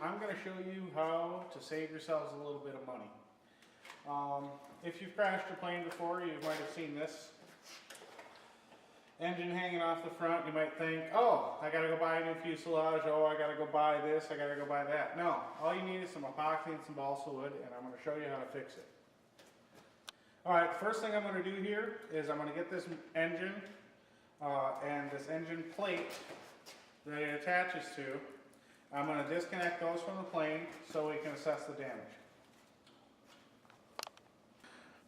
I'm going to show you how to save yourselves a little bit of money. If you've crashed your plane before, you might have seen this engine hanging off the front. You might think, oh, I got to go buy a new fuselage, oh, I got to go buy this, I got to go buy that. No, all you need is some epoxy and some balsa wood, and I'm going to show you how to fix it. Alright, the first thing I'm going to do here is I'm going to get this engine and this engine plate that it attaches to. I'm going to disconnect those from the plane so we can assess the damage.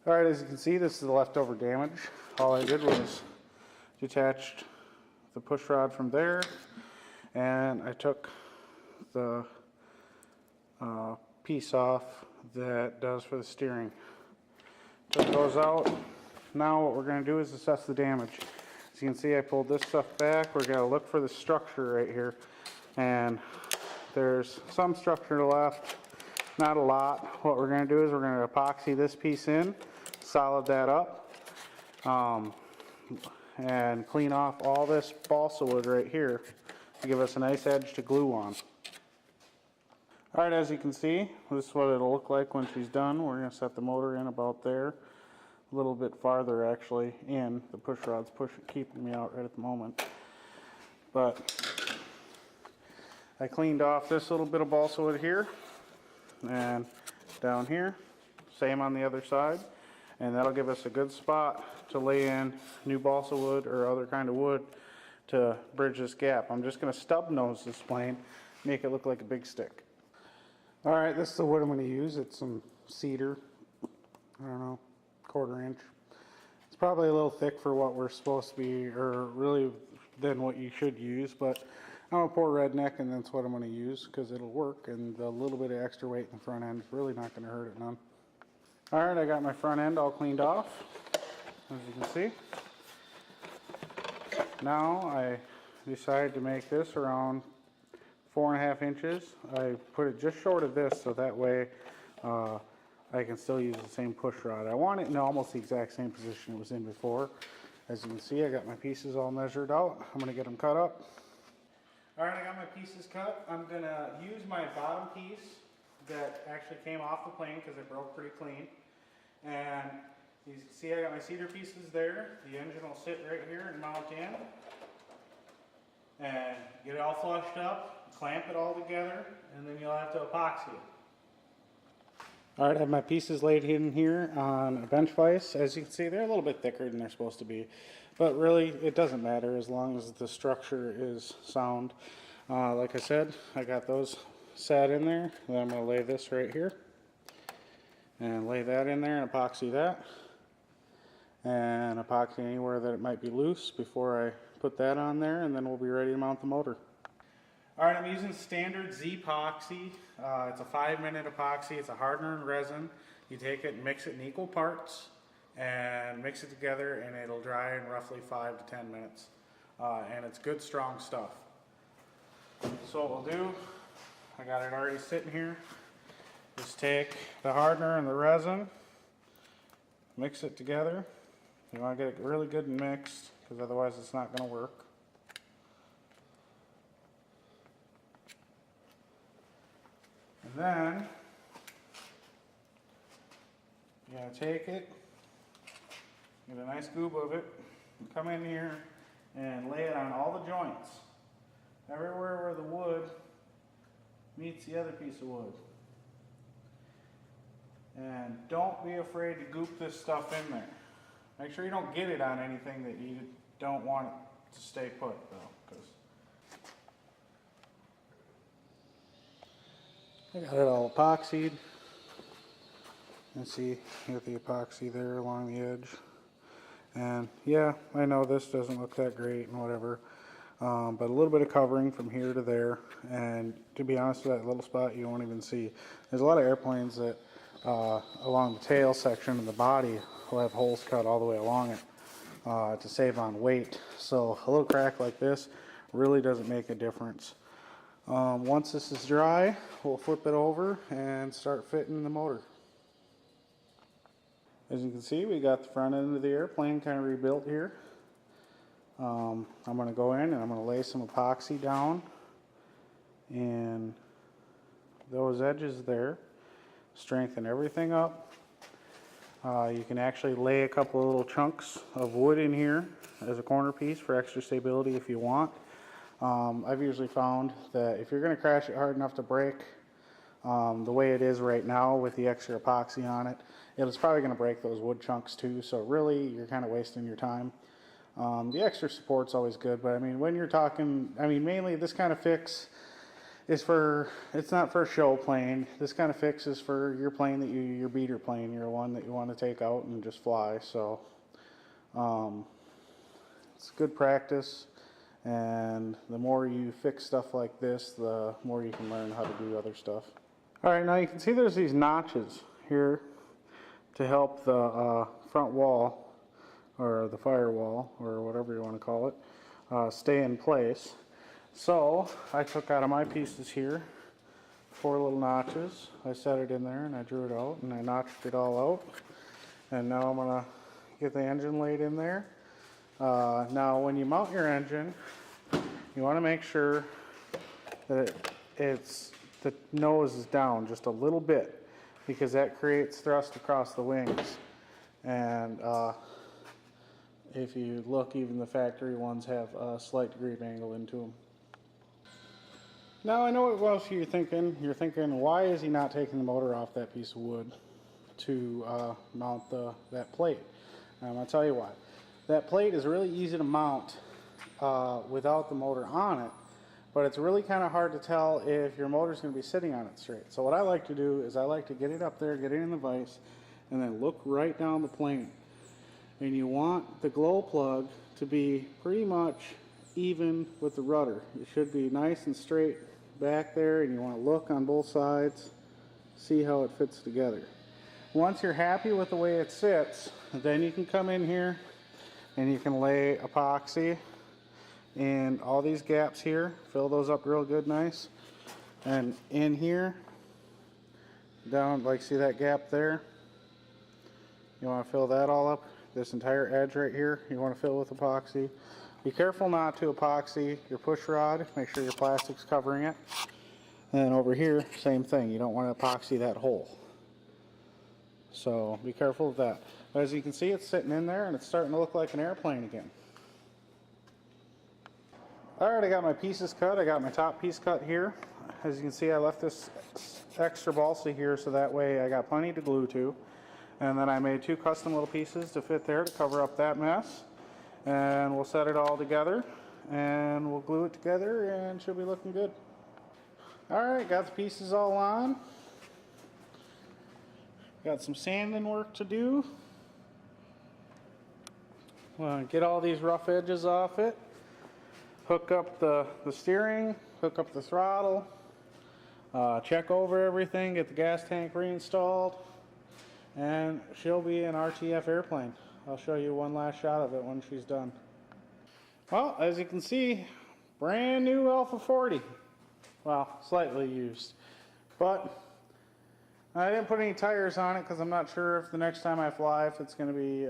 Alright, as you can see, this is the leftover damage. All I did was detached the push rod from there, and I took the piece off that does for the steering. Took those out. Now what we're going to do is assess the damage. As you can see, I pulled this stuff back. We're going to look for the structure right here, and there's some structure left, not a lot. What we're going to do is we're going to epoxy this piece in, solid that up, and clean off all this balsa wood right here to give us a nice edge to glue on. Alright, as you can see, this is what it'll look like when she's done. We're going to set the motor in about there, a little bit farther actually in. The push rod's keeping me out right at the moment. But I cleaned off this little bit of balsa wood here and down here, same on the other side, and that'll give us a good spot to lay in new balsa wood or other kind of wood to bridge this gap. I'm just going to stub nose this plane, make it look like a big stick. Alright, this is the wood I'm going to use. It's some cedar, I don't know, 1/4 inch. It's probably a little thick for what we're supposed to be, or really than what you should use, but I'm a poor redneck and that's what I'm going to use because it'll work, and the little bit of extra weight in the front end is really not going to hurt it none. Alright, I got my front end all cleaned off, as you can see. Now I decided to make this around 4.5 inches. I put it just short of this so that way I can still use the same push rod. I want it in almost the exact same position it was in before. As you can see, I got my pieces all measured out. I'm going to get them cut up. Alright, I got my pieces cut. I'm going to use my bottom piece that actually came off the plane because it broke pretty clean. And you can see I got my cedar pieces there. The engine will sit right here and mount in. And get it all flushed up, clamp it all together, and then you'll have to epoxy it. Alright, I have my pieces laid in here on a bench vise. As you can see, they're a little bit thicker than they're supposed to be. But really, it doesn't matter as long as the structure is sound. Like I said, I got those sat in there. Then I'm going to lay this right here. And lay that in there and epoxy that. And epoxy anywhere that it might be loose before I put that on there, and then we'll be ready to mount the motor. Alright, I'm using standard Z epoxy. It's a 5-minute epoxy. It's a hardener and resin. You take it and mix it in equal parts and mix it together, and it'll dry in roughly 5 to 10 minutes. And it's good strong stuff. So what we'll do, I got it already sitting here. Just take the hardener and the resin, mix it together. You want to get it really good and mixed, because otherwise it's not going to work. And then you're going to take it, get a nice goob of it, and come in here and lay it on all the joints. Everywhere where the wood meets the other piece of wood. And don't be afraid to goop this stuff in there. Make sure you don't get it on anything that you don't want it to stay put though, because I got it all epoxied. You see, you got the epoxy there along the edge. And yeah, I know this doesn't look that great and whatever, but a little bit of covering from here to there, and to be honest with that little spot you won't even see. There's a lot of airplanes that along the tail section of the body will have holes cut all the way along it to save on weight. So a little crack like this really doesn't make a difference. Once this is dry, we'll flip it over and start fitting the motor. As you can see, we got the front end of the airplane kind of rebuilt here. I'm going to go in and I'm going to lay some epoxy down in those edges there, strengthen everything up. You can actually lay a couple of little chunks of wood in here as a corner piece for extra stability if you want. I've usually found that if you're going to crash it hard enough to break, the way it is right now with the extra epoxy on it, it's probably going to break those wood chunks too, so really you're kind of wasting your time. The extra support's always good, but I mean, when you're talking, I mean, mainly this kind of fix is for, it's not for show plane. This kind of fix is for your plane that your beater plane, your one that you want to take out and just fly. So it's good practice, and the more you fix stuff like this, the more you can learn how to do other stuff. All right, now you can see there's these notches here to help the front wall, or the firewall, or whatever you want to call it, stay in place. So I took out of my pieces here 4 little notches. I set it in there and I drew it out and I notched it all out. And now I'm going to get the engine laid in there. Now when you mount your engine, you want to make sure that the nose is down just a little bit, because that creates thrust across the wings. And if you look, even the factory ones have a slight degree of angle into them. Now I know what else you're thinking. You're thinking, why is he not taking the motor off that piece of wood to mount that plate? And I'm going to tell you why. That plate is really easy to mount without the motor on it, but it's really kind of hard to tell if your motor is going to be sitting on it straight. So what I like to do is I like to get it up there, get it in the vise, and then look right down the plane. And you want the glow plug to be pretty much even with the rudder. It should be nice and straight back there, and you want to look on both sides, see how it fits together. Once you're happy with the way it sits, then you can come in here and you can lay epoxy in all these gaps here, fill those up real good, nice. And in here, down, like, see that gap there? You want to fill that all up. This entire edge right here, you want to fill with epoxy. Be careful not to epoxy your push rod. Make sure your plastic's covering it. And then over here, same thing. You don't want to epoxy that hole. So be careful of that. But as you can see, it's sitting in there and it's starting to look like an airplane again. Alright, I got my pieces cut. I got my top piece cut here. As you can see, I left this extra balsa here so that way I got plenty to glue to. And then I made 2 custom little pieces to fit there to cover up that mess. And we'll set it all together and we'll glue it together and she'll be looking good. Alright, got the pieces all on. Got some sanding work to do. Well, get all these rough edges off it. Hook up the steering, hook up the throttle, check over everything, get the gas tank reinstalled, and she'll be an RTF airplane. I'll show you one last shot of it when she's done. Well, as you can see, brand new Alpha 40. Well, slightly used. But I didn't put any tires on it because I'm not sure if the next time I fly, if it's going to be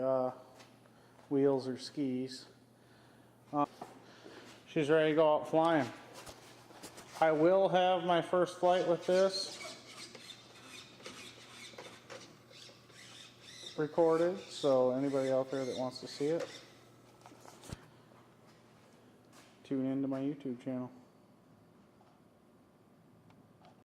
wheels or skis. She's ready to go out flying. I will have my first flight with this recorded, so anybody out there that wants to see it, tune into my YouTube channel.